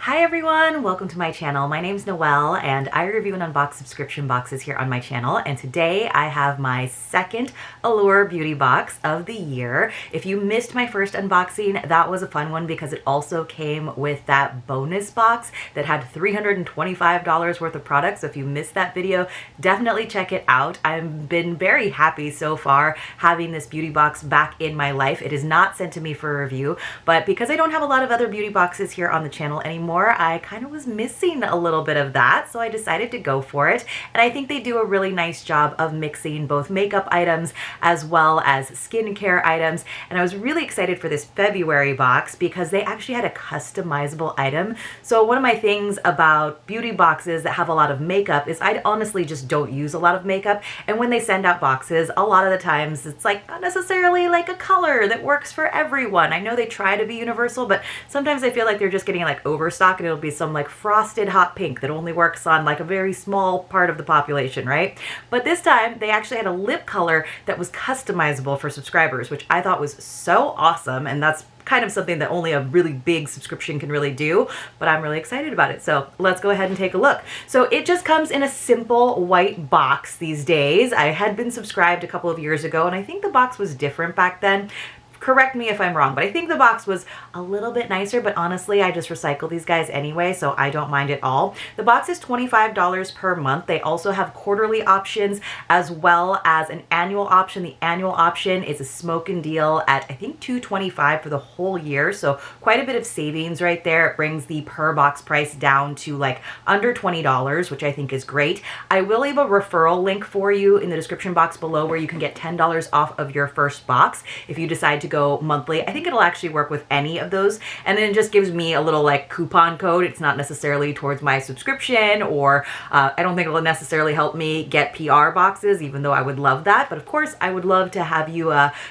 Hi everyone, welcome to my channel. My name's Noelle and I review and unbox subscription boxes here on my channel, and today I have my second Allure Beauty Box of the year. If you missed my first unboxing, that was a fun one because it also came with that bonus box that had $325 worth of products. So if you missed that video, definitely check it out. I've been very happy so far having this beauty box back in my life. It is not sent to me for review, but because I don't have a lot of other beauty boxes here on the channel anymore, I kind of was missing a little bit of that, so I decided to go for it. And I think they do a really nice job of mixing both makeup items as well as skincare items. And I was really excited for this February box because they actually had a customizable item. So one of my things about beauty boxes that have a lot of makeup is I honestly just don't use a lot of makeup. And when they send out boxes, a lot of the times it's like not necessarily like a color that works for everyone. I know they try to be universal, but sometimes I feel like they're just getting like overstock, and it'll be some like frosted hot pink that only works on like a very small part of the population, right? But this time they actually had a lip color that was customizable for subscribers, which I thought was so awesome. And that's kind of something that only a really big subscription can really do, but I'm really excited about it. So let's go ahead and take a look. So it just comes in a simple white box these days. I had been subscribed a couple of years ago, and I think the box was different back then. Correct me if I'm wrong, but I think the box was a little bit nicer, but honestly, I just recycle these guys anyway, so I don't mind at all. The box is $25 per month. They also have quarterly options as well as an annual option. The annual option is a smoking deal at, I think, $225 for the whole year, so quite a bit of savings right there. It brings the per box price down to like under $20, which I think is great. I will leave a referral link for you in the description box below where you can get $10 off of your first box if you decide to go monthly. I think it'll actually work with any of those, and then it just gives me a little like coupon code. It's not necessarily towards my subscription, or I don't think it will necessarily help me get PR boxes, even though I would love that. But of course, I would love to have you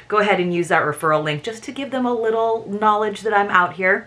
go ahead and use that referral link just to give them a little knowledge that I'm out here.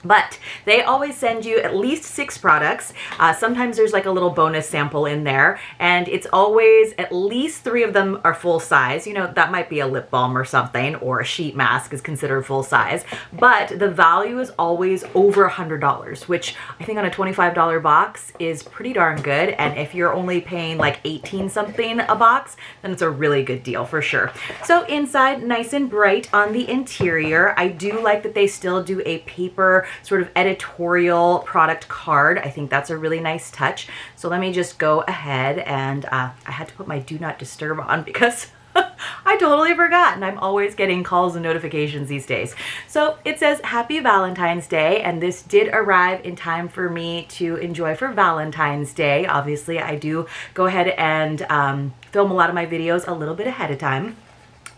But they always send you at least 6 products. Sometimes there's like a little bonus sample in there, and it's always at least 3 of them are full size. You know, that might be a lip balm or something, or a sheet mask is considered full size, but the value is always over $100, which I think on a $25 box is pretty darn good. And if you're only paying like 18 something a box, then it's a really good deal for sure. So inside, nice and bright on the interior. I do like that they still do a paper sort of editorial product card. I think that's a really nice touch. So let me just go ahead, and I had to put my do not disturb on because I totally forgot, and I'm always getting calls and notifications these days. So it says Happy Valentine's Day, and this did arrive in time for me to enjoy for Valentine's Day. Obviously, I do go ahead and film a lot of my videos a little bit ahead of time.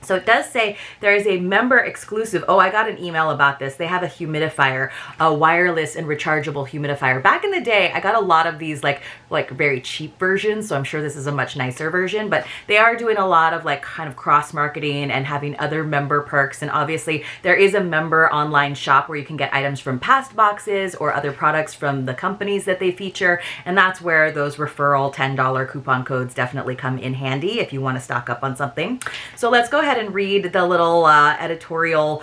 So it does say there is a member exclusive. Oh, I got an email about this. They have a humidifier, a wireless and rechargeable humidifier. Back in the day, I got a lot of these like very cheap versions, so I'm sure this is a much nicer version, but they are doing a lot of like kind of cross marketing and having other member perks. And obviously there is a member online shop where you can get items from past boxes or other products from the companies that they feature. And that's where those referral $10 coupon codes definitely come in handy if you want to stock up on something. So let's go ahead and read the little editorial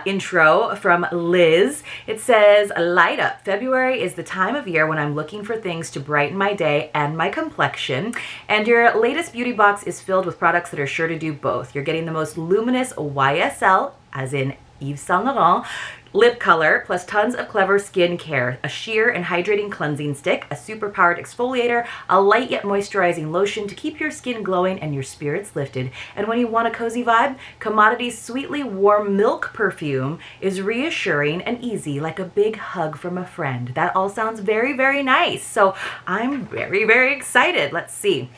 intro from Liz. It says, light up. February is the time of year when I'm looking for things to brighten my day and my complexion. And your latest beauty box is filled with products that are sure to do both. You're getting the most luminous YSL, as in Yves Saint Laurent, lip color, plus tons of clever skin care, a sheer and hydrating cleansing stick, a super powered exfoliator, a light yet moisturizing lotion to keep your skin glowing and your spirits lifted. And when you want a cozy vibe, Commodity's sweetly warm milk perfume is reassuring and easy, like a big hug from a friend. That all sounds very, very nice. So I'm very, very excited. Let's see.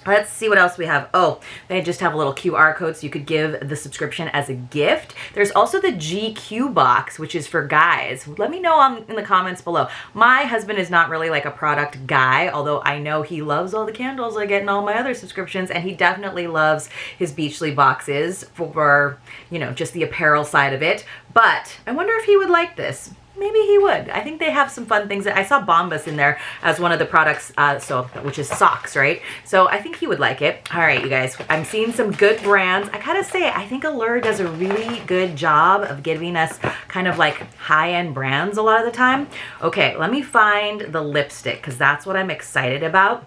Let's see what else we have. Oh, they just have a little QR code so you could give the subscription as a gift. There's also the GQ box, which is for guys. Let me know in the comments below. My husband is not really like a product guy, although I know he loves all the candles I get in all my other subscriptions, and he definitely loves his Beachly boxes for, you know, just the apparel side of it. But I wonder if he would like this. maybe he would. I think they have some fun things. I saw Bombas in there as one of the products, which is socks, right? So I think he would like it. All right, you guys, I'm seeing some good brands. I gotta say, I think Allure does a really good job of giving us kind of like high-end brands a lot of the time. Okay, let me find the lipstick because that's what I'm excited about.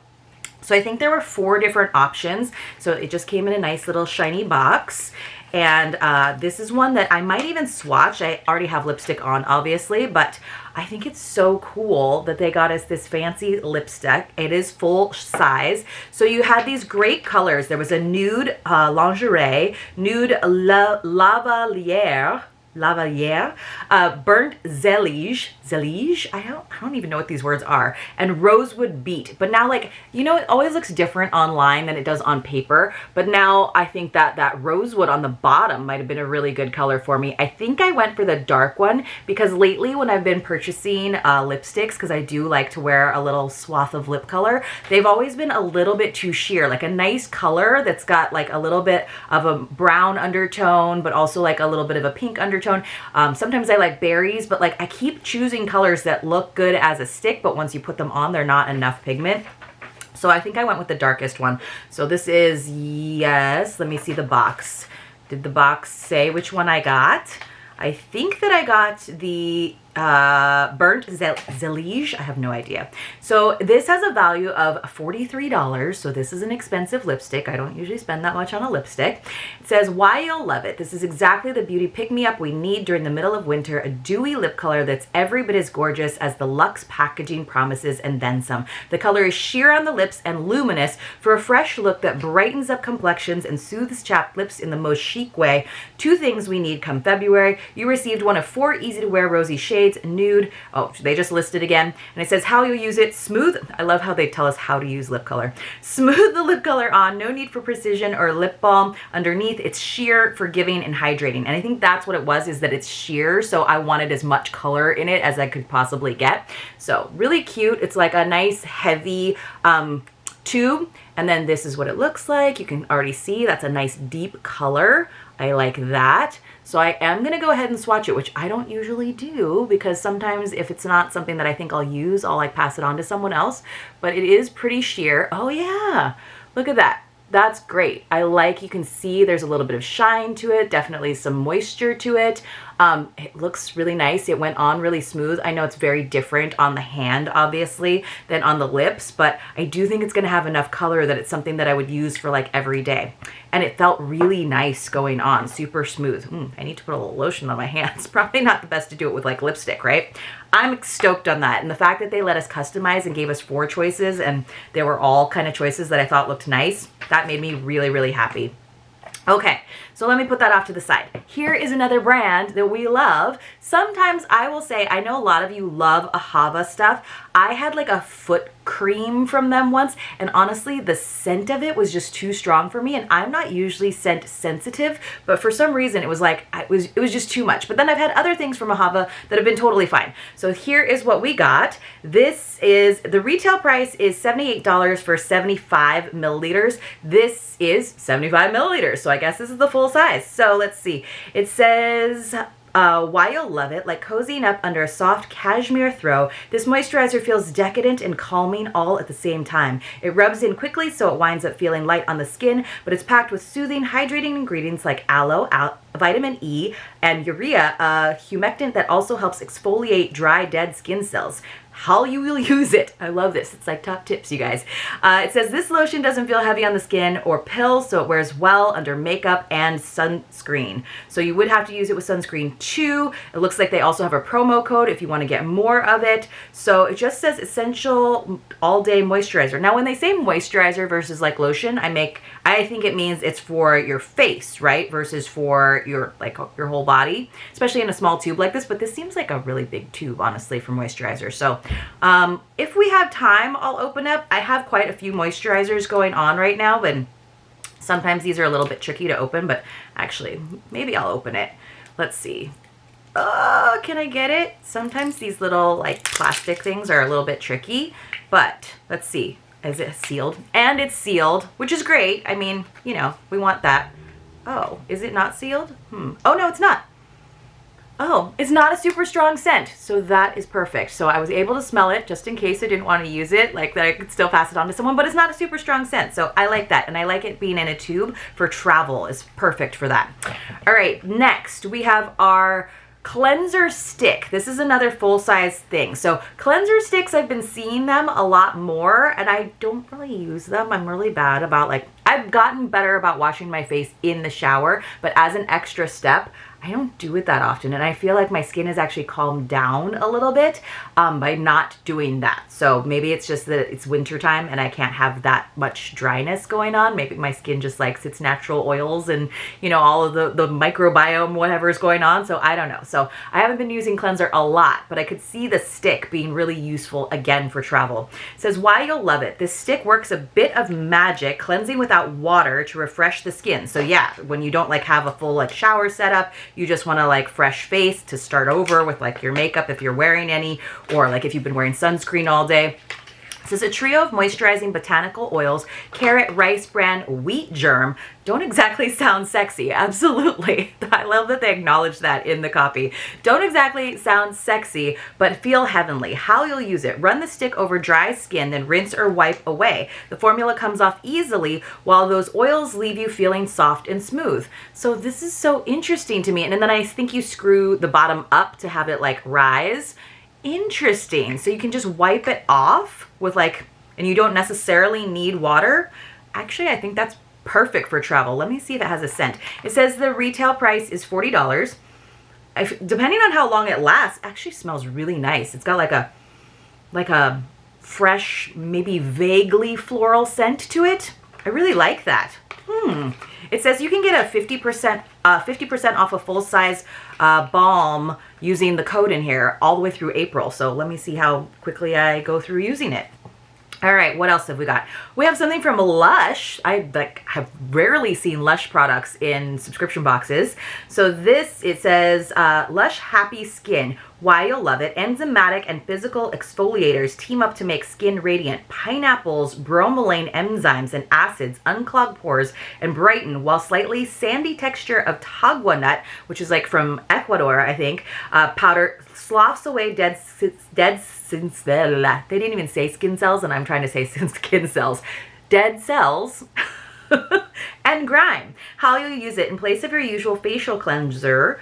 So I think there were 4 different options. So it just came in a nice little shiny box. And this is one that I might even swatch. I already have lipstick on, obviously, but I think it's so cool that they got us this fancy lipstick. It is full size. So you had these great colors. There was a nude lingerie, nude lavalier, burnt zellige, I don't even know what these words are, and rosewood beet. But now, like, you know, it always looks different online than it does on paper, but now I think that rosewood on the bottom might have been a really good color for me. I think I went for the dark one because lately when I've been purchasing lipsticks, because I do like to wear a little swath of lip color, they've always been a little bit too sheer. Like a nice color that's got like a little bit of a brown undertone, but also like a little bit of a pink undertone. Sometimes I like berries, but like I keep choosing colors that look good as a stick, but once you put them on, they're not enough pigment. So I think I went with the darkest one. So this is, yes, let me see the box. Did the box say which one I got? I think that I got the burnt zellige. I have no idea. So this has a value of $43. So this is an expensive lipstick. I don't usually spend that much on a lipstick. It says, why you'll love it. This is exactly the beauty pick-me-up we need during the middle of winter. A dewy lip color that's every bit as gorgeous as the luxe packaging promises and then some. The color is sheer on the lips and luminous for a fresh look that brightens up complexions and soothes chapped lips in the most chic way. 2 things we need come February. You received one of 4 easy-to-wear rosy shades. Nude. Oh, they just listed again. And it says how you'll use it. Smooth. I love how they tell us how to use lip color. Smooth the lip color on. No need for precision or lip balm. Underneath, it's sheer, forgiving, and hydrating. And I think that's what it was, is that it's sheer. So I wanted as much color in it as I could possibly get. So really cute. It's like a nice heavy tube. And then this is what it looks like. You can already see that's a nice deep color. I like that. So I am going to go ahead and swatch it, which I don't usually do because sometimes if it's not something that I think I'll use, I'll like pass it on to someone else. But it is pretty sheer. Oh yeah, look at that. That's great. I like, you can see there's a little bit of shine to it, definitely some moisture to it. It looks really nice. It went on really smooth. I know it's very different on the hand, obviously, than on the lips, but I do think it's going to have enough color that it's something that I would use for like every day. And it felt really nice going on, super smooth. I need to put a little lotion on my hands. Probably not the best to do it with like lipstick, right? I'm stoked on that. And the fact that they let us customize and gave us 4 choices and they were all kind of choices that I thought looked nice, that made me really, really happy. Okay, so let me put that off to the side. Here is another brand that we love. Sometimes I will say, I know a lot of you love Ahava stuff. I had like a foot cream from them once, and honestly the scent of it was just too strong for me, and I'm not usually scent sensitive, but for some reason it was like it was just too much. But then I've had other things from Ahava that have been totally fine. So here is what we got. This is, the retail price is $78 for 75 milliliters. This is 75 milliliters, so I guess this is the full size. So let's see. It says why you'll love it. Like cozying up under a soft cashmere throw, this moisturizer feels decadent and calming all at the same time. It rubs in quickly so it winds up feeling light on the skin, but it's packed with soothing, hydrating ingredients like aloe, vitamin E, and urea, a humectant that also helps exfoliate dry, dead skin cells. How you will use it. I love this. It's like top tips, you guys. It says this lotion doesn't feel heavy on the skin or pills, so it wears well under makeup and sunscreen. So you would have to use it with sunscreen too. It looks like they also have a promo code if you want to get more of it. So it just says essential all day moisturizer. Now when they say moisturizer versus like lotion, I think it means it's for your face, right? Versus for your whole body, especially in a small tube like this. But this seems like a really big tube, honestly, for moisturizer. So if we have time, I'll open up. I have quite a few moisturizers going on right now, but sometimes these are a little bit tricky to open, but actually, maybe I'll open it. Let's see. Oh, can I get it? Sometimes these little like plastic things are a little bit tricky, but let's see. Is it sealed? And it's sealed, which is great. I mean, you know, we want that. Oh, is it not sealed? Oh, no, it's not. Oh, it's not a super strong scent, so that is perfect. So I was able to smell it just in case I didn't want to use it, like that I could still pass it on to someone, but it's not a super strong scent, so I like that. And I like it being in a tube for travel. Is perfect for that. All right, next we have our cleanser stick. This is another full-size thing. So cleanser sticks, I've been seeing them a lot more, and I don't really use them. I'm really bad about, like, I've gotten better about washing my face in the shower, but as an extra step, I don't do it that often, and I feel like my skin has actually calmed down a little bit by not doing that. So maybe it's just that it's wintertime and I can't have that much dryness going on. Maybe my skin just likes its natural oils and, you know, all of the microbiome, whatever is going on. So I don't know. So I haven't been using cleanser a lot, but I could see the stick being really useful again for travel. It says, why you'll love it. This stick works a bit of magic, cleansing without water to refresh the skin. So yeah, when you don't like have a full like shower setup, you just want to like fresh face to start over with like your makeup if you're wearing any, or like if you've been wearing sunscreen all day. This is a trio of moisturizing botanical oils, carrot, rice bran, wheat germ. Don't exactly sound sexy. Absolutely. I love that they acknowledge that in the copy. Don't exactly sound sexy, but feel heavenly. How you'll use it. Run the stick over dry skin, then rinse or wipe away. The formula comes off easily while those oils leave you feeling soft and smooth. So this is so interesting to me. And then I think you screw the bottom up to have it like rise. Interesting. So you can just wipe it off with like, and you don't necessarily need water. Actually, I think that's perfect for travel. Let me see if it has a scent. It says the retail price is $40. Depending on how long it lasts, actually smells really nice. It's got like a fresh, maybe vaguely floral scent to it. I really like that. It says you can get a 50% off a full-size balm using the code in here all the way through April. So let me see how quickly I go through using it. All right, what else have we got? We have something from Lush. I have rarely seen Lush products in subscription boxes. So this, it says, Lush Happy Skin. Why you'll love it. Enzymatic and physical exfoliators team up to make skin radiant. Pineapples, bromelain enzymes, and acids unclog pores and brighten, while slightly sandy texture of tagua nut, which is like from Ecuador, I think, powder sloughs away dead cells. They didn't even say skin cells, and I'm trying to say skin cells. Dead cells. And grime. How you'll use it. In place of your usual facial cleanser,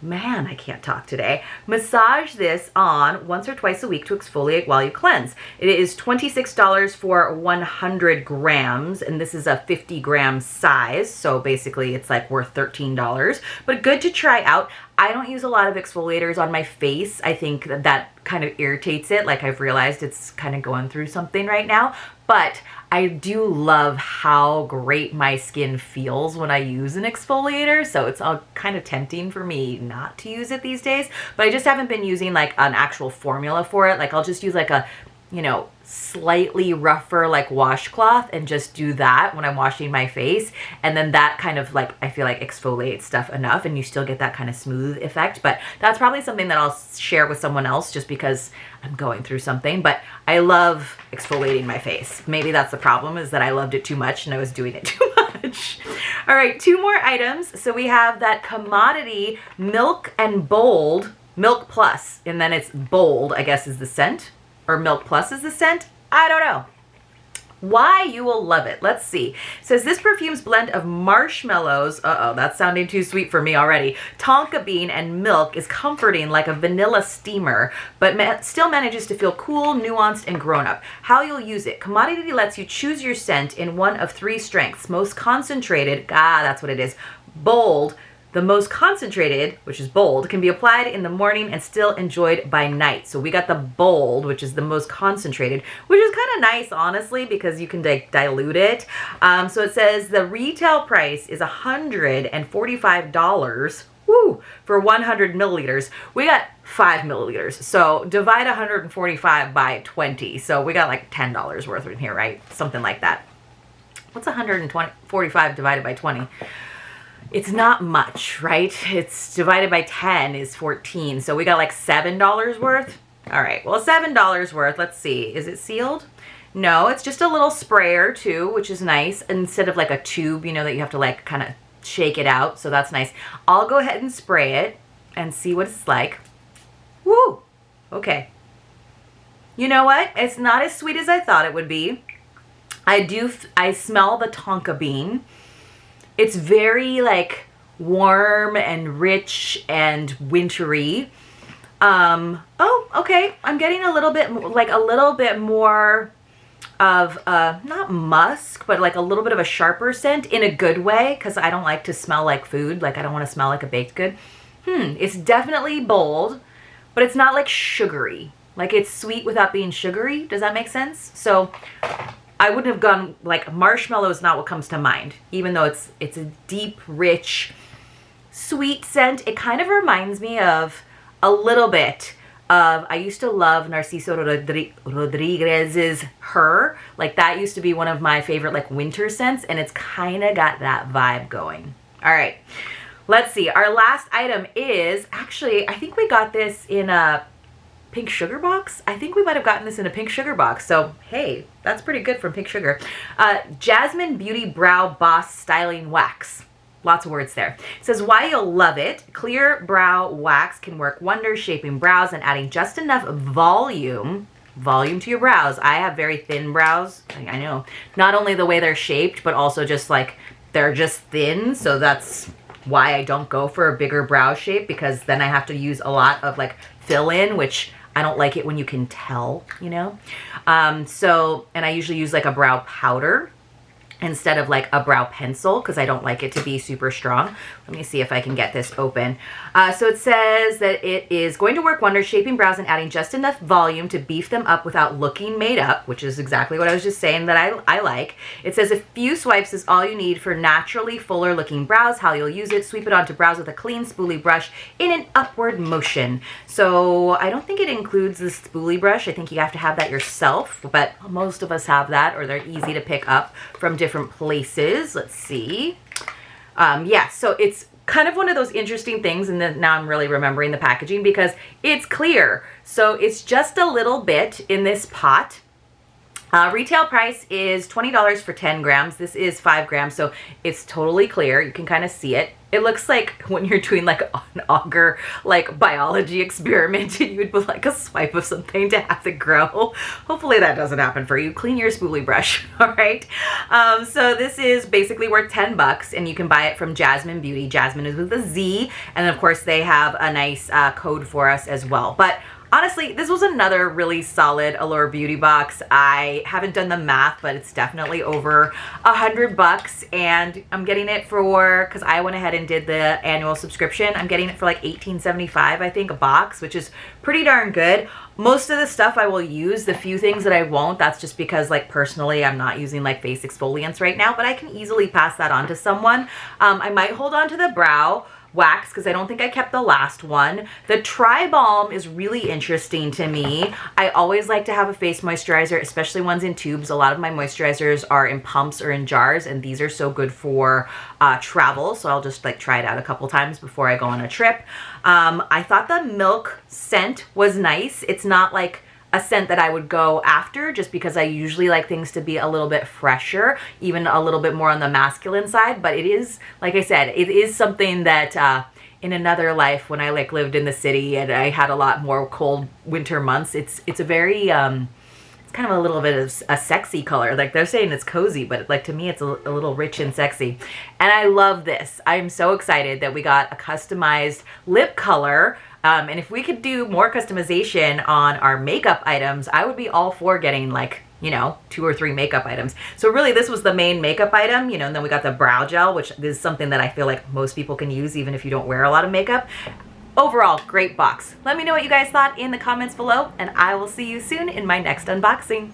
man, I can't talk today. Massage this on once or twice a week to exfoliate while you cleanse. It is $26 for 100 grams, and this is a 50-gram size, so basically it's like worth $13, but good to try out. I don't use a lot of exfoliators on my face. I think that kind of irritates it. Like I've realized it's kind of going through something right now, but I do love how great my skin feels when I use an exfoliator. So it's all kind of tempting for me not to use it these days, but I just haven't been using like an actual formula for it. Like I'll just use like a, you know, slightly rougher like washcloth and just do that when I'm washing my face, and then that kind of like, I feel like exfoliates stuff enough and you still get that kind of smooth effect. But that's probably something that I'll share with someone else just because I'm going through something. But I love exfoliating my face. Maybe that's the problem, is that I loved it too much and I was doing it too much. All right, 2 more items. So we have that commodity Milk and Bold, Milk Plus, and then it's Bold, I guess is the scent. Or Milk Plus is the scent? I don't know. Why you will love it. Let's see. It says this perfume's blend of marshmallows, that's sounding too sweet for me already, tonka bean and milk is comforting like a vanilla steamer, but still manages to feel cool, nuanced, and grown up. How you'll use it. Commodity lets you choose your scent in one of 3 strengths. Most concentrated, that's what it is, bold. The most concentrated, which is bold, can be applied in the morning and still enjoyed by night. So we got the bold, which is the most concentrated, which is kind of nice, honestly, because you can dilute it. So it says the retail price is $145 for 100 milliliters. We got 5 milliliters. So divide 145 by 20. So we got like $10 worth in here, right? Something like that. What's 145 divided by 20? It's not much, right? It's divided by 10 is 14. So we got like $7 worth. All right, well, $7 worth. Let's see. Is it sealed? No, it's just a little sprayer too, which is nice. Instead of like a tube, you know, that you have to like kind of shake it out. So that's nice. I'll go ahead and spray it. and see what it's like. Woo! Okay. You know what? It's not as sweet as I thought it would be. I smell the tonka bean. It's very like warm and rich and wintry. Oh, okay. I'm getting a little bit more of not musk, but like a little bit of a sharper scent in a good way, because I don't like to smell like food. Like I don't want to smell like a baked good. It's definitely bold, but it's not like sugary. Like it's sweet without being sugary. Does that make sense? So I wouldn't have gone, like, marshmallow is not what comes to mind, even though it's a deep, rich, sweet scent. It kind of reminds me of a little bit of, I used to love Narciso Rodriguez's Her. Like that used to be one of my favorite like winter scents, and it's kind of got that vibe going. All right, let's see. Our last item is, actually, I think we got this in a Pink Sugar box. I think we might have gotten this in a Pink Sugar box. So, hey, that's pretty good from Pink Sugar. Jasmine Beauty Brow Boss Styling Wax. Lots of words there. It says why you'll love it. Clear brow wax can work wonders, shaping brows and adding just enough volume to your brows. I have very thin brows. I know. Not only the way they're shaped, but also just like they're just thin. So that's why I don't go for a bigger brow shape, because then I have to use a lot of like fill in, which I don't like it when you can tell, you know? And I usually use like a brow powder instead of like a brow pencil, because I don't like it to be super strong. Let me see if I can get this open. So it says that it is going to work wonders, shaping brows and adding just enough volume to beef them up without looking made up, which is exactly what I was just saying that I like. It says a few swipes is all you need for naturally fuller looking brows. How you'll use it: sweep it onto brows with a clean spoolie brush in an upward motion. So I don't think it includes the spoolie brush. I think you have to have that yourself, but most of us have that, or they're easy to pick up from different places. Let's see. Yeah, so it's kind of one of those interesting things, and then now I'm really remembering the packaging because it's clear. So it's just a little bit in this pot. Retail price is $20 for 10 grams. This is 5 grams, so it's totally clear. You can kind of see it. It looks like when you're doing like an auger, like biology experiment, and you would put like a swipe of something to have it grow. Hopefully that doesn't happen for you. Clean your spoolie brush, all right? So this is basically worth 10 bucks, and you can buy it from Jasmine Beauty. Jasmine is with a Z, and of course they have a nice code for us as well. But honestly, this was another really solid Allure Beauty box. I haven't done the math, but it's definitely over $100, and I'm getting it for, because I went ahead and did the annual subscription, I'm getting it for like $18.75, I think, a box, which is pretty darn good. Most of the stuff I will use. The few things that I won't, that's just because like personally I'm not using like face exfoliants right now, but I can easily pass that on to someone. I might hold on to the brow wax because I don't think I kept the last one. The Tri Balm is really interesting to me. I always like to have a face moisturizer, especially ones in tubes. A lot of my moisturizers are in pumps or in jars, and these are so good for travel. So I'll just like try it out a couple times before I go on a trip. I thought the milk scent was nice. It's not like a scent that I would go after, just because I usually like things to be a little bit fresher, even a little bit more on the masculine side. But it is, like I said, it is something that in another life, when I like lived in the city and I had a lot more cold winter months, it's a very it's kind of a little bit of a sexy color. Like they're saying it's cozy, but like to me it's a little rich and sexy. And I love this. I'm so excited that we got a customized lip color. And if we could do more customization on our makeup items, I would be all for getting like, you know, 2 or 3 makeup items. So really this was the main makeup item, you know, and then we got the brow gel, which is something that I feel like most people can use even if you don't wear a lot of makeup. Overall, great box. Let me know what you guys thought in the comments below, and I will see you soon in my next unboxing.